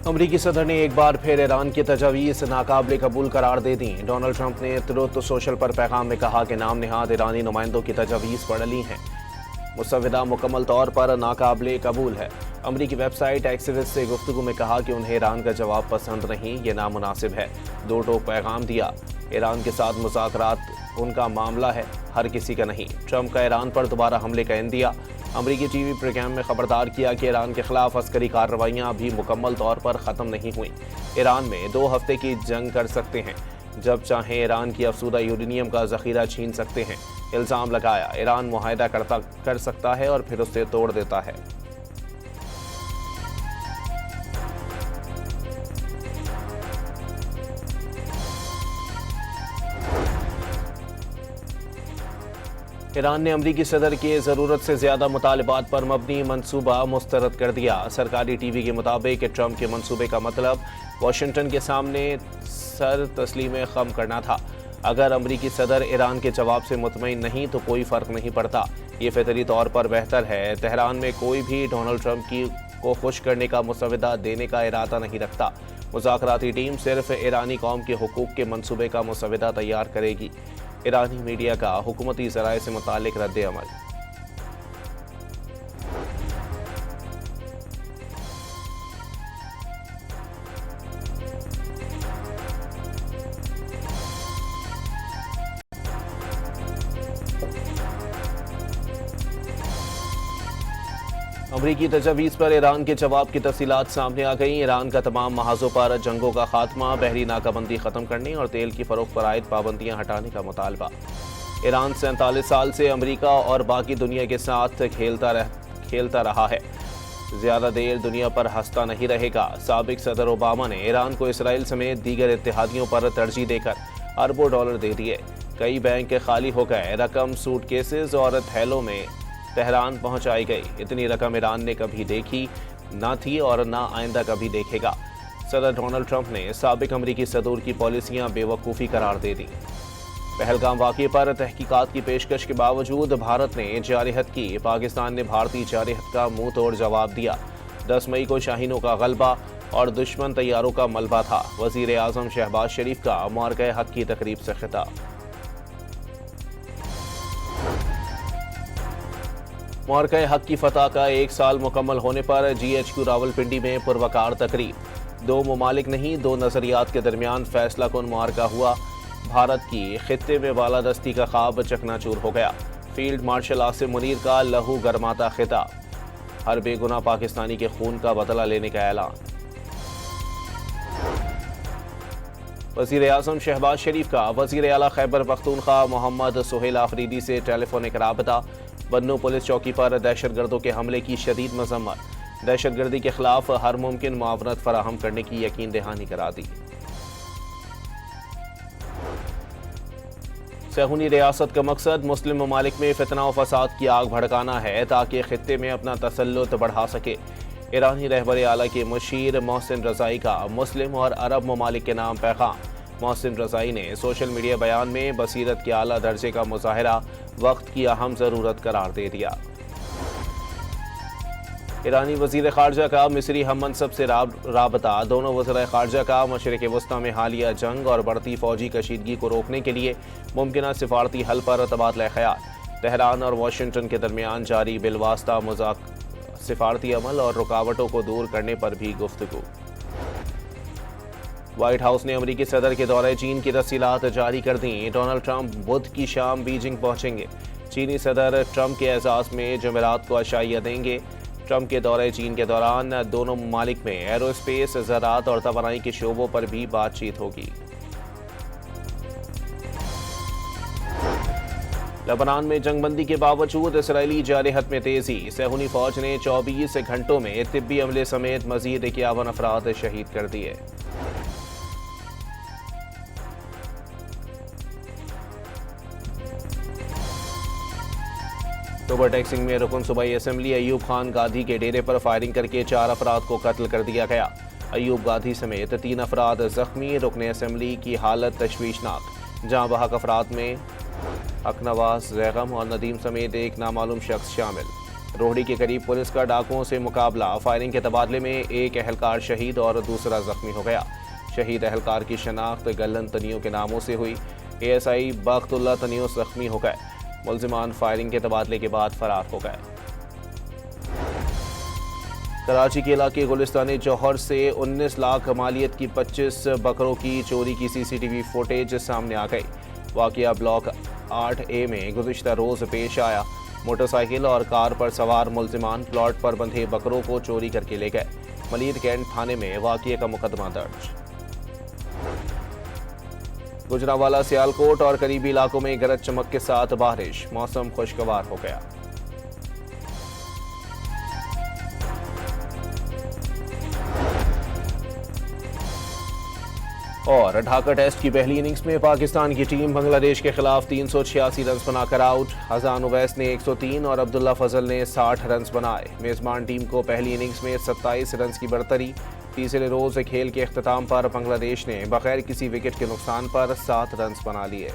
अमरीकी सदर ने एक बार फिर ईरान की तजावीज़ नाकाबिल कबूल करार दे दी। डोनाल्ड ट्रंप ने ट्रुथ सोशल पर पैगाम में कहा कि नाम नहाद ईरानी नुमाइंदों की तजावीज़ पढ़ ली हैं, मुसविदा मुकम्मल तौर पर नाकाबिल कबूल है। अमरीकी वेबसाइट एक्सिस से गुफ्तगू में कहा कि उन्हें ईरान का जवाब पसंद नहीं, ये नामुनासिब है। दो टोक पैगाम दिया, ईरान के साथ मुज़ाकरात उनका मामला है, हर किसी का नहीं। ट्रंप का ईरान पर दोबारा हमले का इंदिया। अमरीकी टीवी प्रोग्राम में खबरदार किया कि ईरान के खिलाफ अस्करी कार्रवाइयाँ अभी मुकम्मल तौर पर ख़त्म नहीं हुई। ईरान में 2 हफ्ते की जंग कर सकते हैं, जब चाहें ईरान की अफसूदा यूरेनियम का ज़ख़ीरा छीन सकते हैं। इल्ज़ाम लगाया, ईरान मुआहदा कर सकता है और फिर उसे तोड़ देता है। ईरान ने अमरीकी सदर के ज़रूरत से ज़्यादा मुतालबात पर मबनी मनसूबा मुस्तरद कर दिया। सरकारी टीवी के मुताबिक ट्रंप के मनसूबे का मतलब वाशिंगटन के सामने सर तस्लीम खम करना था। अगर अमरीकी सदर ईरान के जवाब से मुतमईन नहीं तो कोई फ़र्क नहीं पड़ता, ये फितरी तौर पर बेहतर है। तेहरान में कोई भी डोनाल्ड ट्रंप को खुश करने का मुसविदा देने का इरादा नहीं रखता। मुज़ाकराती टीम सिर्फ ईरानी कौम के हुकूक के मनसूबे का मुसविदा तैयार करेगी। ईरानी मीडिया का हुकूमती ज़राए से मुतालिक रद्द अमल। अमरीकी तजवीज़ पर ईरान के जवाब की तफसीलात सामने आ गई। ईरान का तमाम महाजों पर जंगों का खात्मा, बहरी नाकाबंदी ख़त्म करने और तेल की फ़रोख्त पर आयद पाबंदियाँ हटाने का मुतालबा। ईरान 47 साल से अमरीका और बाकी दुनिया के साथ खेलता रहा है, ज़्यादा देर दुनिया पर हंसता नहीं रहेगा। साबिक सदर ओबामा ने ईरान को इसराइल समेत दीगर इत्तेहादियों पर तरजीह देकर अरबों डॉलर दे दिए। कई बैंक खाली हो गए, रकम सूटकेसेस और थैलों में तेहरान पहुंचाई गई। इतनी रकम ईरान ने कभी देखी ना थी और ना आइंदा कभी देखेगा। सदर डोनाल्ड ट्रंप ने साबिक अमरीकी सदूर की पॉलिसियां बेवकूफ़ी करार दे दी। पहलगाम वाक़े पर तहकीकात की पेशकश के बावजूद भारत ने जारहत की। पाकिस्तान ने भारतीय जारहत का मुंह तोड़ जवाब दिया। 10 मई को शाहीनों का गलबा और दुश्मन तैयारों का मलबा था। वज़ीर आज़म शहबाज शरीफ का मार्के हक की तकरीब से खिताब। मार्के हक की फतह का 1 साल मुकम्मल होने पर GHQ रावलपिंडी में पुरवकार तकरीब। 2 ममालिक नहीं, 2 नज़रियात के दरमियान फैसला कुन मार्का हुआ। भारत की खित्ते में बालादस्ती का ख्वाब चकनाचूर हो गया। फील्ड मार्शल आसिम मुनीर का लहू गरमाता खिताब। हर बेगुनाह पाकिस्तानी के खून का बदला लेने का ऐलान। वज़ीर आज़म शहबाज शरीफ का वज़ीर आला खैबर पख्तूनख्वा मोहम्मद सुहेल आफरीदी से टेलीफोनिक राबता। बन्नू पुलिस चौकी पर दहशतगर्दों के हमले की शदीद मजम्मत। दहशतगर्दी के खिलाफ हर मुमकिन मुआवनत फराहम करने की यकीन दहानी करा दी। सहूनी रियासत का मकसद मुस्लिम ममालिक में फितना और फसाद की आग भड़काना है ताकि खित्ते में अपना तसल्लुत बढ़ा सके। ईरानी रहबर आला के मुशीर मोहसिन रज़ाई का मुस्लिम और अरब ममालिक के नाम पैगाम। मोहसिन रज़ाई ने सोशल मीडिया बयान में बसीरत के आला दर्जे का मुजाहरा वक्त की अहम ज़रूरत करार दे दिया। ईरानी वज़ीर ख़ारजा का मिस्री हम मनसब से राबता। दोनों वज़ीर ख़ारजा का मशरिक़ वस्ता में हालिया जंग और बढ़ती फ़ौजी कशीदगी को रोकने के लिए मुमकिन सिफारती हल पर तबादला ख़याल। तेहरान और वाशिंगटन के दरमियान जारी बिलवास्ता सिफारती अमल और रुकावटों को दूर करने पर भी गुफ्तगू। व्हाइट हाउस ने अमरीकी सदर के दौरे चीन की तफसीलात जारी कर दी। डोनाल्ड ट्रंप बुध की शाम बीजिंग पहुंचेंगे। चीनी सदर ट्रंप के एजाज में जुमेरात को अशाइया देंगे। ट्रंप के दौरे चीन के दौरान दोनों ममालिक में एरोस्पेस, ज़राअत और तवानाई के शोबों पर भी बातचीत होगी। लेबनान में जंगबंदी के बावजूद इसराइली जारहत में तेजी। सहूनी फौज ने 24 घंटों में तिब्बी अमले समेत मजीद 51 अफराद शहीद कर दिए। ओवर टैक्सिंग में रुकन सूबाई असेंबली अयूब खान गाधी के डेरे पर फायरिंग करके 4 अफराद को कत्ल कर दिया गया। अयूब गाधी समेत 3 अफराद जख्मी। रुकन असेंबली की हालत तशवीशनाक। जहां बहक अफराद में हक नवाज, जैगम और नदीम समेत एक नामालूम शख्स शामिल। रोहड़ी के करीब पुलिस का डाकुओं से मुकाबला, फायरिंग के तबादले में एक अहलकार शहीद और दूसरा जख्मी हो गया। शहीद अहलकार की शनाख्त गल्लन तनियों के नामों से हुई। ASI बख्तुल्ला तनियों जख्मी हो गए। मुल्जिमान फायरिंग के तबादले के बाद फरार हो गए। कराची के इलाके गुलिस्तानी जौहर से 19 लाख मालियत की 25 बकरों की चोरी की CCTV फुटेज सामने आ गई। वाकया ब्लॉक 8A में गुज़िश्ता रोज पेश आया। मोटरसाइकिल और कार पर सवार मुल्जिमान प्लॉट पर बंधे बकरों को चोरी करके ले गए। मलीद कैंट थाने में वाकये का मुकदमा दर्ज। गुजरांवाला, सियालकोट और करीबी इलाकों में गरज चमक के साथ बारिश, मौसम खुशगवार हो गया। और ढाका टेस्ट की पहली इनिंग्स में पाकिस्तान की टीम बांग्लादेश के खिलाफ 386 रन बनाकर आउट। हसान उवैस ने 103 और अब्दुल्ला फजल ने 60 रन बनाए। मेजबान टीम को पहली इनिंग्स में 27 रन की बढ़तरी। तीसरे रोज खेल के अख्ताम पर बांग्लादेश ने बगैर किसी विकेट के नुकसान पर 7 रन बना लिए।